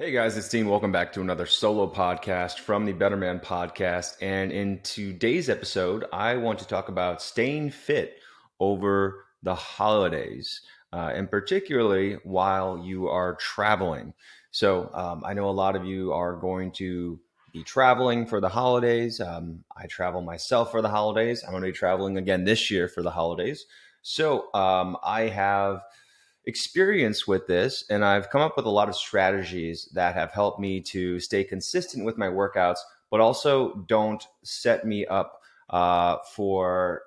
Hey guys, it's Dean. Welcome back to another solo podcast from the Better Man podcast. And in today's episode, I want to talk about staying fit over the holidays, and particularly while you are traveling. I know a lot of you are going to be traveling for the holidays. I travel myself for the holidays. I'm going to be traveling again this year for the holidays. I have experience with this, and I've come up with a lot of strategies that have helped me to stay consistent with my workouts, but also don't set me up for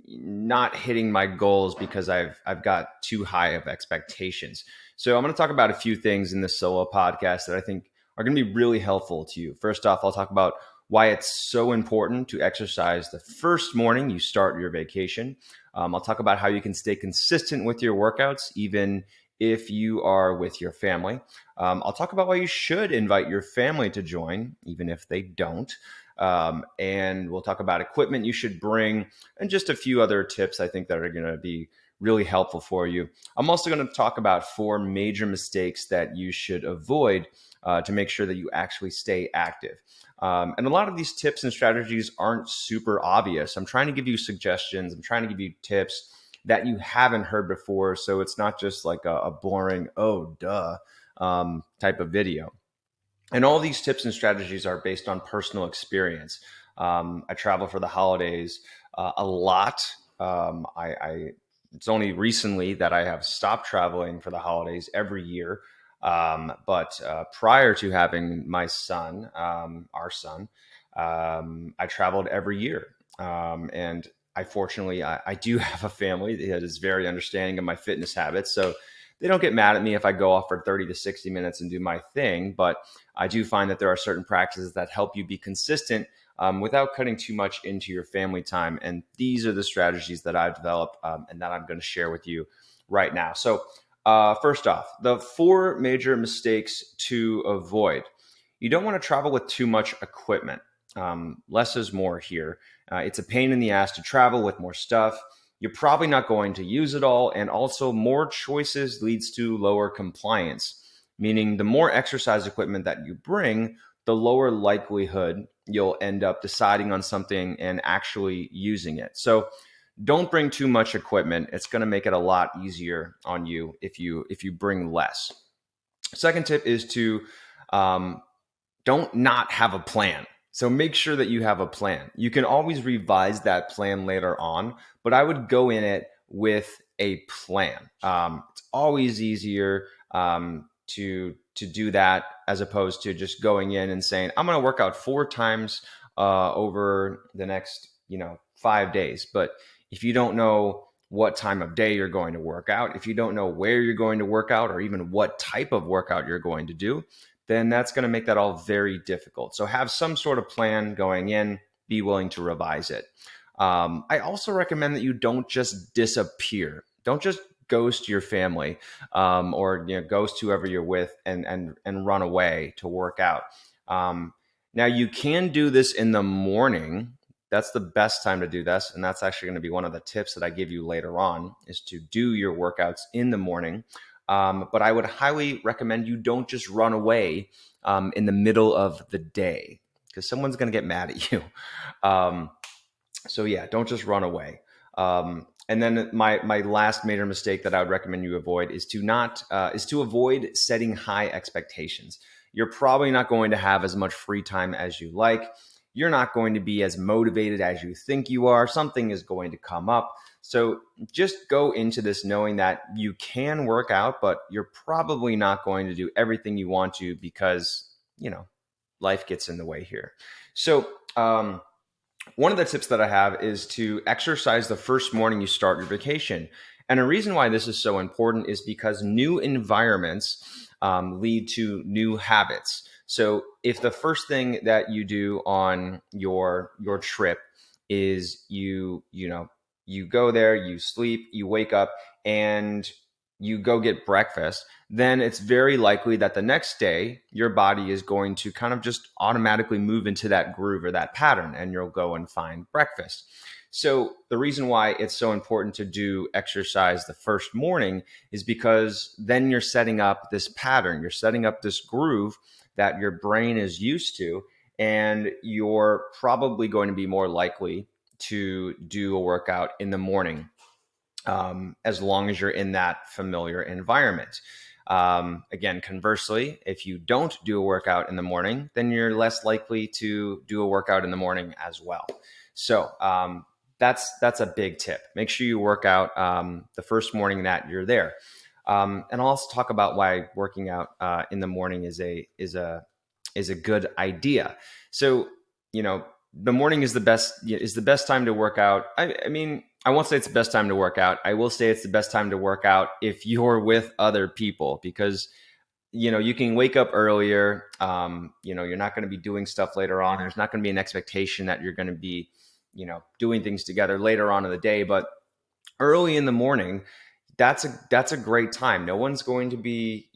not hitting my goals because I've got too high of expectations. So I'm going to talk about a few things in this solo podcast that I think are going to be really helpful to you. First off, I'll talk about why it's so important to exercise the first morning you start your vacation. I'll talk about how you can stay consistent with your workouts, even if you are with your family. I'll talk about why you should invite your family to join, even if they don't. And we'll talk about equipment you should bring and just a few other tips I think that are going to be really helpful for you. I'm also going to talk about 4 major mistakes that you should avoid to make sure that you actually stay active. And a lot of these tips and strategies aren't super obvious. I'm trying to give you suggestions. I'm trying to give you tips that you haven't heard before. So it's not just like a boring, oh, duh, type of video. And all these tips and strategies are based on personal experience. I travel for the holidays a lot. It's only recently that I have stopped traveling for the holidays every year. But prior to having my son, our son, I traveled every year. And I do have a family that is very understanding of my fitness habits. So they don't get mad at me if I go off for 30 to 60 minutes and do my thing. But I do find that there are certain practices that help you be consistent without cutting too much into your family time. And these are the strategies that I've developed and that I'm going to share with you right now. First off, the 4 major mistakes to avoid. You don't want to travel with too much equipment. Less is more here. It's a pain in the ass to travel with more stuff. You're probably not going to use it all. And also more choices leads to lower compliance, meaning the more exercise equipment that you bring, the lower likelihood you'll end up deciding on something and actually using it. So don't bring too much equipment. It's going to make it a lot easier on you if you bring less. Second tip is to don't not have a plan. So make sure that you have a plan. You can always revise that plan later on, but I would go in it with a plan. It's always easier to do that as opposed to just going in and saying, I'm going to work out 4 times over the next 5 days. But if you don't know what time of day you're going to work out, if you don't know where you're going to work out or even what type of workout you're going to do, then that's going to make that all very difficult. So have some sort of plan going in, be willing to revise it. I also recommend that you don't just disappear. Don't just ghost your family or ghost whoever you're with and run away to work out. Now you can do this in the morning. That's the best time to do this. And that's actually going to be one of the tips that I give you later on, is to do your workouts in the morning. But I would highly recommend you don't just run away in the middle of the day, because someone's going to get mad at you. Don't just run away. And then my last major mistake that I would recommend you avoid is to avoid setting high expectations. You're probably not going to have as much free time as you like. You're not going to be as motivated as you think you are. Something is going to come up. So just go into this knowing that you can work out, but you're probably not going to do everything you want to because, life gets in the way here. So one of the tips that I have is to exercise the first morning you start your vacation. And a reason why this is so important is because new environments lead to new habits. So if the first thing that you do on your trip is you go there, you sleep, you wake up, and you go get breakfast, then it's very likely that the next day your body is going to kind of just automatically move into that groove or that pattern, and you'll go and find breakfast. So the reason why it's so important to do exercise the first morning is because then you're setting up this pattern, you're setting up this groove that your brain is used to, and you're probably going to be more likely to do a workout in the morning, as long as you're in that familiar environment. Again, conversely, if you don't do a workout in the morning, then you're less likely to do a workout in the morning as well. So that's a big tip. Make sure you work out the first morning that you're there. And I'll also talk about why working out in the morning is a good idea. So, the morning is the best time to work out. I mean, I won't say it's the best time to work out. I will say it's the best time to work out if you're with other people, because you can wake up earlier. You're not going to be doing stuff later on. There's not going to be an expectation that you're going to be doing things together later on in the day. But early in the morning, that's a great time. No one's going to be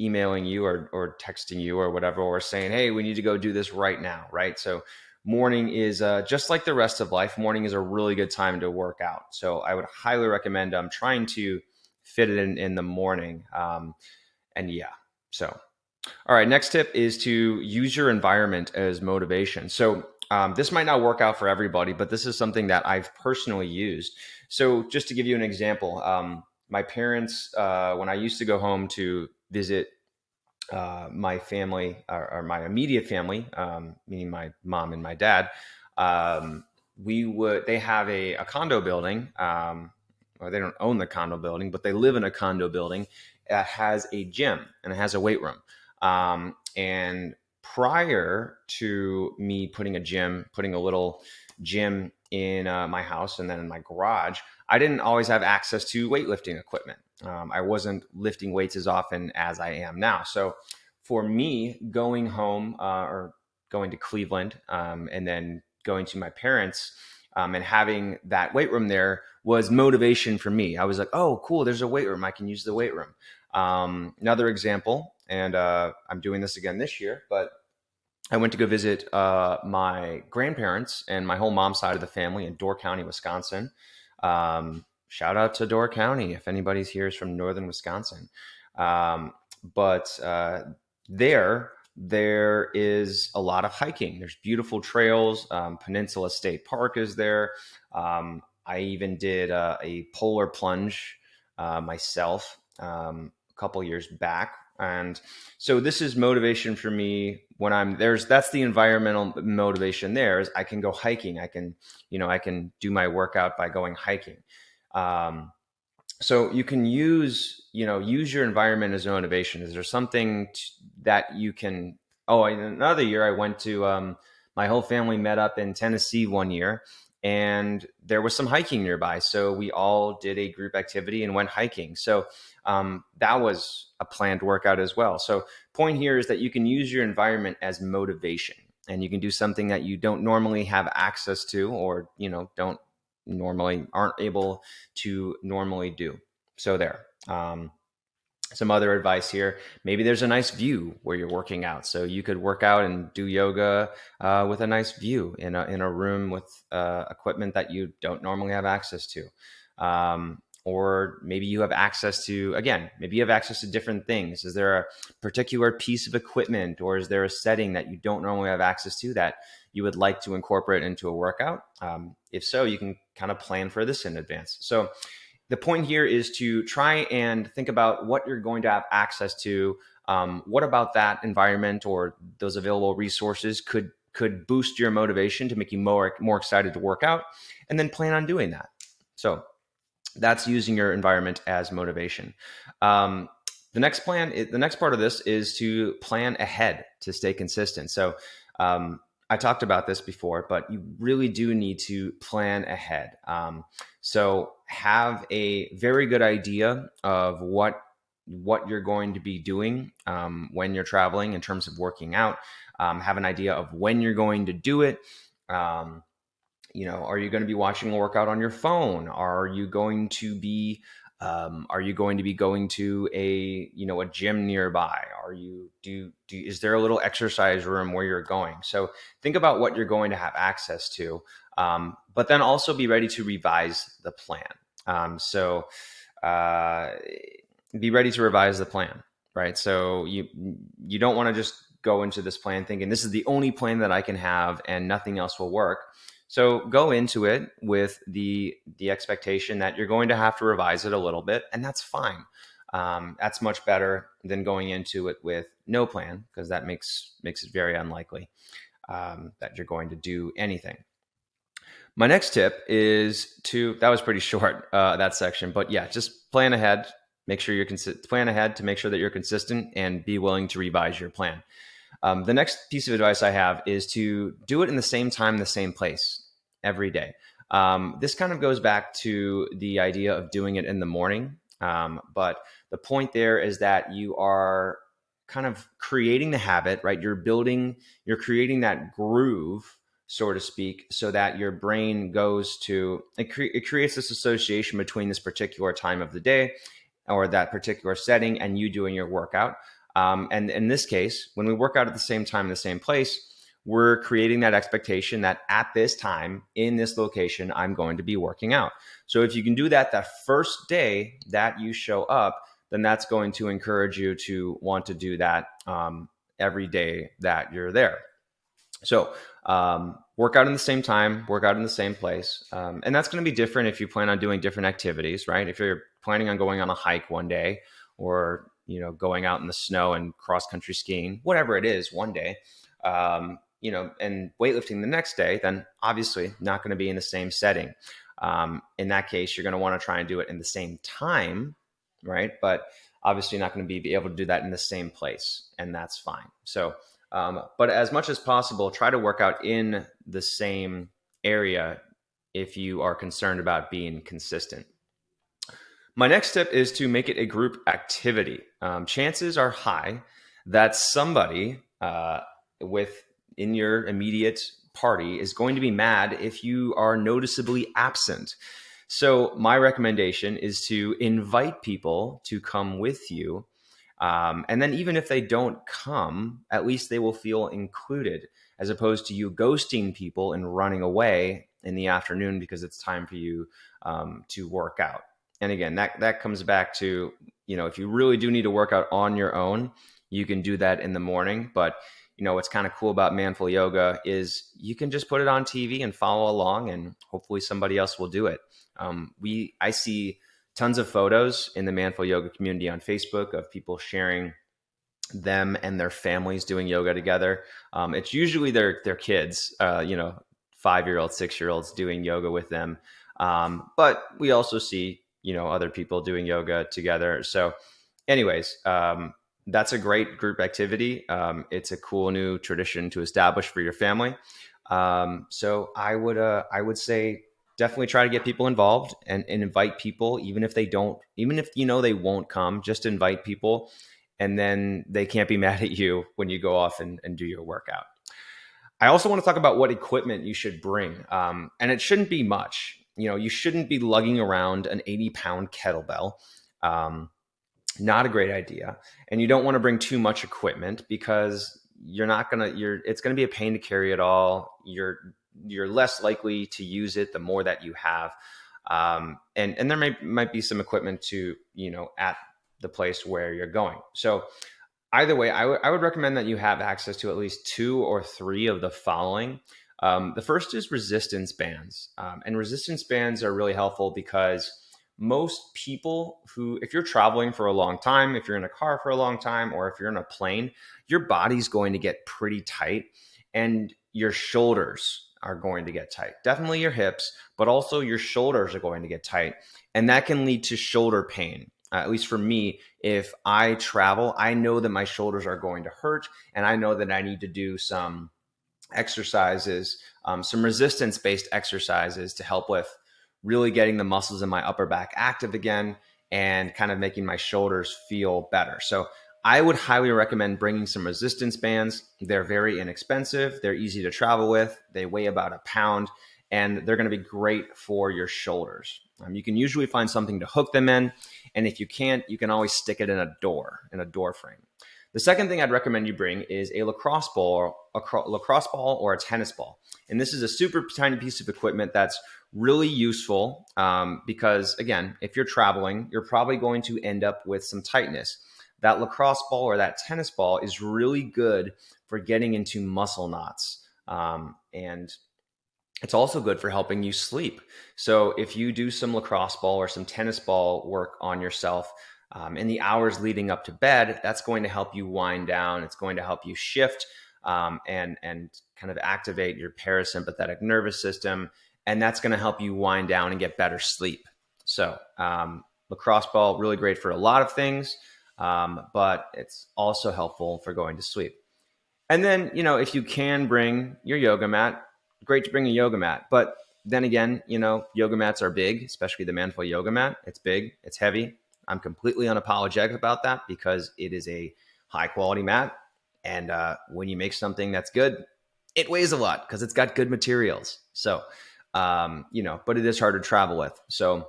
emailing you or texting you or whatever, or saying, hey, we need to go do this right now, right? So morning is just like the rest of life. Morning is a really good time to work out. So I would highly recommend trying to fit it in the morning. And yeah, so all right, next tip is to use your environment as motivation. So this might not work out for everybody, but this is something that I've personally used. So just to give you an example, my parents, when I used to go home to visit my family, or my immediate family, meaning my mom and my dad, they have a condo building, or they don't own the condo building, but they live in a condo building that has a gym and it has a weight room. And prior to me putting a little gym in my house and then in my garage, I didn't always have access to weightlifting equipment. I wasn't lifting weights as often as I am now. So for me, going home or going to Cleveland, and then going to my parents, and having that weight room there was motivation for me. I was like, oh, cool, there's a weight room. I can use the weight room. Another example, and I'm doing this again this year, but I went to go visit my grandparents and my whole mom's side of the family in Door County, Wisconsin. Shout out to Door County if anybody's here is from northern Wisconsin. But there is a lot of hiking. There's beautiful trails. Peninsula State Park is there. I even did a polar plunge myself a couple years back. And so this is motivation for me when that's the environmental motivation there is I can go hiking. I can do my workout by going hiking. So you can use your environment as motivation. Is there something that you can, in another year I went to, my whole family met up in Tennessee one year, and there was some hiking nearby. So we all did a group activity and went hiking. So that was a planned workout as well. So point here is that you can use your environment as motivation, and you can do something that you don't normally have access to, or, aren't able to normally do. So there. Some other advice here. Maybe there's a nice view where you're working out. So you could work out and do yoga with a nice view in a room with equipment that you don't normally have access to. Or maybe you have access to, different things. Is there a particular piece of equipment, or is there a setting that you don't normally have access to that you would like to incorporate into a workout? If so, you can kind of plan for this in advance. So the point here is to try and think about what you're going to have access to. What about that environment or those available resources could boost your motivation to make you more excited to work out, and then plan on doing that. So that's using your environment as motivation. The next part of this is to plan ahead to stay consistent. So I talked about this before, but you really do need to plan ahead. So have a very good idea of what you're going to be doing when you're traveling in terms of working out. Have an idea of when you're going to do it. Are you going to be watching a workout on your phone? Are you going to be Are you going to be going to a gym nearby? Is there a little exercise room where you're going? So think about what you're going to have access to, but then also be ready to revise the plan. Uh, be ready to revise the plan, right? So you don't want to just go into this plan thinking this is the only plan that I can have and nothing else will work. So go into it with the expectation that you're going to have to revise it a little bit, and that's fine. That's much better than going into it with no plan, because that makes it very unlikely that you're going to do anything. My next tip is that was pretty short, that section, but yeah, just plan ahead. Make sure plan ahead to make sure that you're consistent and be willing to revise your plan. The next piece of advice I have is to do it in the same time, the same place every day. This kind of goes back to the idea of doing it in the morning. But the point there is that you are kind of creating the habit, right? You're creating that groove, so to speak, so that your brain it creates this association between this particular time of the day or that particular setting and you doing your workout. And in this case, when we work out at the same time in the same place, we're creating that expectation that at this time in this location, I'm going to be working out. So if you can do that first day that you show up, then that's going to encourage you to want to do that every day that you're there. So work out in the same time, work out in the same place. And that's going to be different if you plan on doing different activities, right? If you're planning on going on a hike one day or going out in the snow and cross-country skiing, whatever it is, one day, and weightlifting the next day, then obviously not going to be in the same setting. In that case, you're going to want to try and do it in the same time, right? But obviously not going to be able to do that in the same place, and that's fine. So, but as much as possible, try to work out in the same area if you are concerned about being consistent. My next tip is to make it a group activity. Chances are high that somebody in your immediate party is going to be mad if you are noticeably absent. So my recommendation is to invite people to come with you. And then even if they don't come, at least they will feel included, as opposed to you ghosting people and running away in the afternoon because it's time for you to work out. And again, that comes back to, if you really do need to work out on your own, you can do that in the morning. But, what's kind of cool about Manful Yoga is you can just put it on TV and follow along, and hopefully somebody else will do it. I see tons of photos in the Manful Yoga community on Facebook of people sharing them and their families doing yoga together. It's usually their kids, 5-year-olds, 6-year-olds doing yoga with them. But we also see, other people doing yoga together. So anyways, that's a great group activity. It's a cool new tradition to establish for your family. So I would say definitely try to get people involved and invite people, even if they won't come, just invite people, and then they can't be mad at you when you go off and do your workout. I also want to talk about what equipment you should bring. And it shouldn't be much. You shouldn't be lugging around an 80-pound kettlebell. Not a great idea. And you don't want to bring too much equipment because it's going to be a pain to carry it all. You're less likely to use it the more that you have. And there might be some equipment to, at the place where you're going. So either way, I would recommend that you have access to at least 2 or 3 of the following. The first is resistance bands. And resistance bands are really helpful because most people if you're traveling for a long time, if you're in a car for a long time, or if you're in a plane, your body's going to get pretty tight and your shoulders are going to get tight. Definitely your hips, but also your shoulders are going to get tight. And that can lead to shoulder pain. At least for me, if I travel, I know that my shoulders are going to hurt, and I know that I need to do some exercises, some resistance-based exercises to help with really getting the muscles in my upper back active again and kind of making my shoulders feel better. So I would highly recommend bringing some resistance bands. They're very inexpensive. They're easy to travel with. They weigh about 1 pound. and they're going to be great for your shoulders. You can usually find something to hook them in, and if you can't, you can always stick it in a door frame. The second thing I'd recommend you bring is a lacrosse ball, or a tennis ball. And this is a super tiny piece of equipment that's really useful because, again, if you're traveling, you're probably going to end up with some tightness. That lacrosse ball or that tennis ball is really good for getting into muscle knots. And it's also good for helping you sleep. So if you do some lacrosse ball or some tennis ball work on yourself in the hours leading up to bed, that's going to help you wind down. It's going to help you shift and kind of activate your parasympathetic nervous system. And that's going to help you wind down and get better sleep. So lacrosse ball, really great for a lot of things, but it's also helpful for going to sleep. And then, if you can bring your yoga mat, great to bring a yoga mat. But then again, yoga mats are big, especially the Manful yoga mat. It's big, it's heavy. I'm completely unapologetic about that because it is a high quality mat. And when you make something that's good, it weighs a lot because it's got good materials. So, but it is hard to travel with. So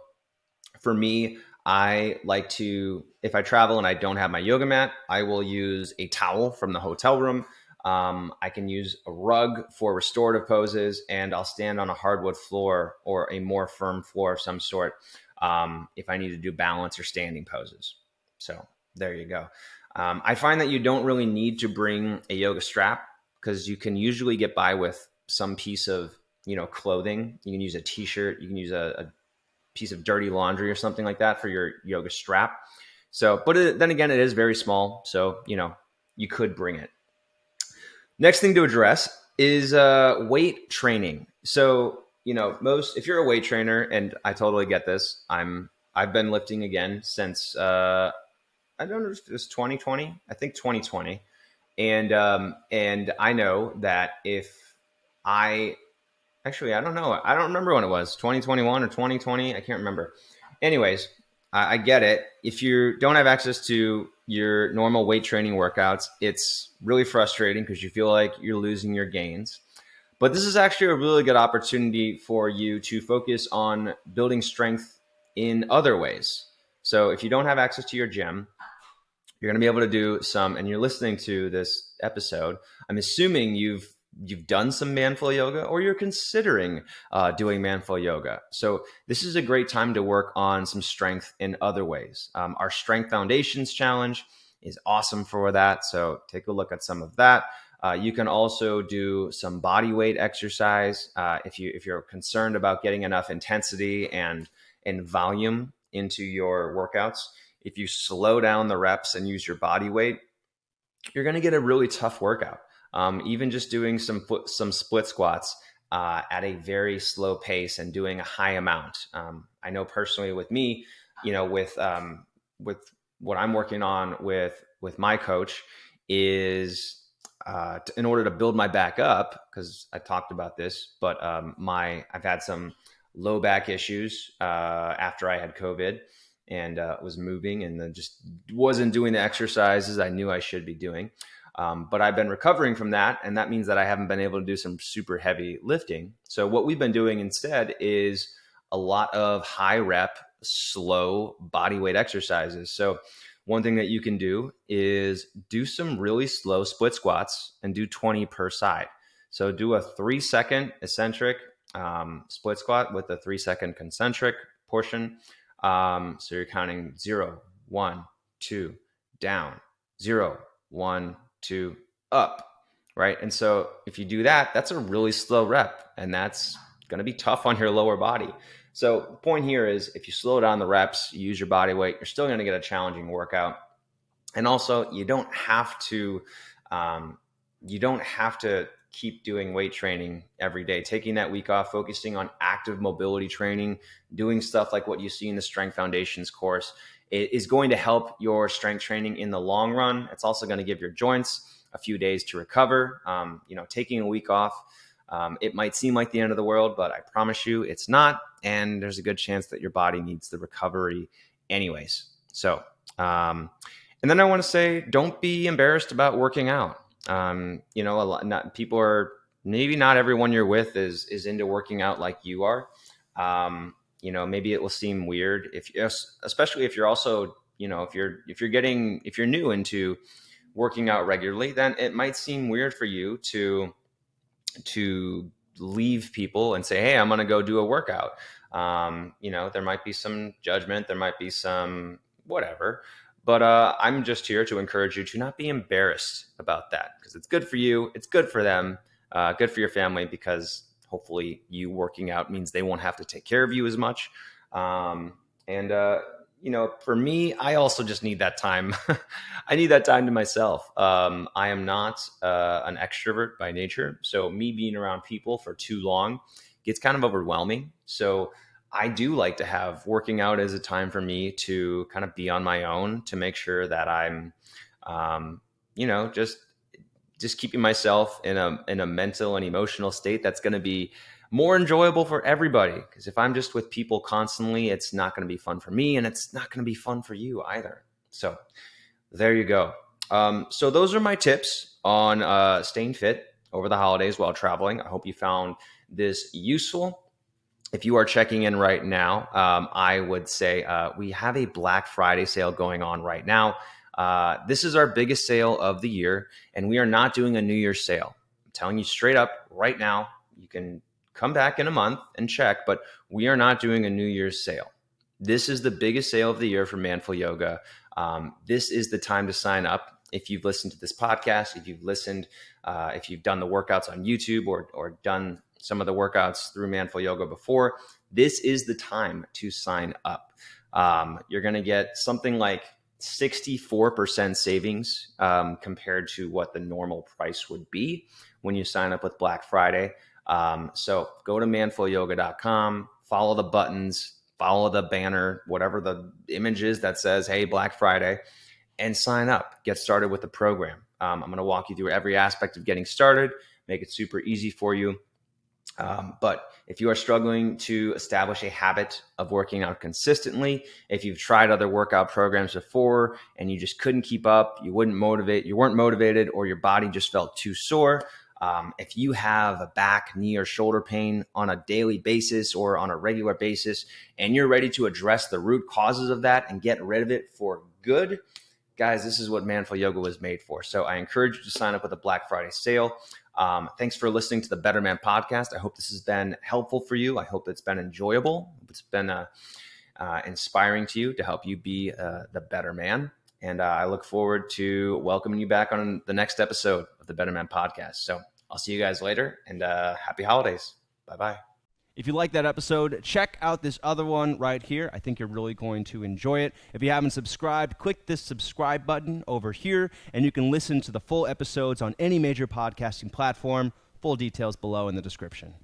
for me, I like to, if I travel and I don't have my yoga mat, I will use a towel from the hotel room. I can use a rug for restorative poses, and I'll stand on a hardwood floor or a more firm floor of some sort if I need to do balance or standing poses. So there you go. I find that you don't really need to bring a yoga strap because you can usually get by with some piece of, clothing. You can use a t-shirt, you can use a piece of dirty laundry or something like that for your yoga strap. So, but then again, it is very small. So, you could bring it. Next thing to address is weight training. So, if you're a weight trainer, and I totally get this, I've been lifting again since I don't know if it was 2020. I think 2020, and I know that if I don't know, I don't remember when it was, 2021 or 2020. I can't remember. Anyways, I get it. If you don't have access to your normal weight training workouts, it's really frustrating because you feel like you're losing your gains. But this is actually a really good opportunity for you to focus on building strength in other ways. So if you don't have access to your gym, you're going to be able to do some, and you're listening to this episode, I'm assuming you've done some Manful yoga or you're considering doing Manful yoga. So this is a great time to work on some strength in other ways. Our Strength Foundations Challenge is awesome for that. So take a look at some of that. You can also do some body weight exercise if you're concerned about getting enough intensity and volume into your workouts. If you slow down the reps and use your body weight, you're going to get a really tough workout. Even just doing some split squats at a very slow pace and doing a high amount. I know personally with me, with what I'm working on with my coach is in order to build my back up, because I talked about this, but I've had some low back issues after I had COVID and was moving and then just wasn't doing the exercises I knew I should be doing. But I've been recovering from that, and that means that I haven't been able to do some super heavy lifting. So what we've been doing instead is a lot of high rep, slow body weight exercises. So one thing that you can do is do some really slow split squats and do 20 per side. So do a 3-second eccentric split squat with a 3-second concentric portion. So you're counting 0, 1, 2, down, 0, 1, 2, up, right? And so if you do that, that's a really slow rep, and that's going to be tough on your lower body. So the point here is if you slow down the reps, you use your body weight, you're still going to get a challenging workout. And also you don't have to keep doing weight training every day. Taking that week off, focusing on active mobility training, doing stuff like what you see in the Strength Foundations course, it is going to help your strength training in the long run. It's also going to give your joints a few days to recover. Taking a week off, it might seem like the end of the world, but I promise you it's not. And there's a good chance that your body needs the recovery anyways. So, and then I want to say, don't be embarrassed about working out. People are maybe not everyone you're with is into working out like you are. Maybe it will seem weird especially if you're also, if you're new into working out regularly, then it might seem weird for you to leave people and say, hey, I'm going to go do a workout. There might be some judgment, there might be some whatever, but I'm just here to encourage you to not be embarrassed about that, because it's good for you, it's good for them, good for your family, because hopefully you working out means they won't have to take care of you as much. And for me, I also just need that time. I need that time to myself. I am not an extrovert by nature, so me being around people for too long gets kind of overwhelming. So I do like to have working out as a time for me to kind of be on my own, to make sure that I'm, just keeping myself in a mental and emotional state that's going to be more enjoyable for everybody. Because if I'm just with people constantly, it's not going to be fun for me, and it's not going to be fun for you either. So there you go. So those are my tips on staying fit over the holidays while traveling. I hope you found this useful. If you are checking in right now, I would say we have a Black Friday sale going on right now. This is our biggest sale of the year, and we are not doing a New Year's sale. I'm telling you straight up right now. You can come back in a month and check, but we are not doing a New Year's sale. This is the biggest sale of the year for Manful Yoga. This is the time to sign up. If you've listened to this podcast, if you've done the workouts on YouTube or done some of the workouts through Manful Yoga before, this is the time to sign up. You're going to get something like 64% savings compared to what the normal price would be when you sign up with Black Friday. So go to manfulyoga.com, follow the buttons, follow the banner, whatever the image is that says, hey, Black Friday, and sign up. Get started with the program. I'm going to walk you through every aspect of getting started, make it super easy for you. But if you are struggling to establish a habit of working out consistently, if you've tried other workout programs before and you just couldn't keep up, you weren't motivated, or your body just felt too sore, if you have a back, knee, or shoulder pain on a daily basis or on a regular basis, and you're ready to address the root causes of that and get rid of it for good, guys, this is what Manful Yoga was made for. So I encourage you to sign up with a Black Friday sale. Thanks for listening to the Better Man podcast. I hope this has been helpful for you. I hope it's been enjoyable. It's been inspiring to you to help you be the better man. And I look forward to welcoming you back on the next episode of the Better Man podcast. So I'll see you guys later, and happy holidays. Bye-bye. If you like that episode, check out this other one right here. I think you're really going to enjoy it. If you haven't subscribed, click this subscribe button over here, and you can listen to the full episodes on any major podcasting platform. Full details below in the description.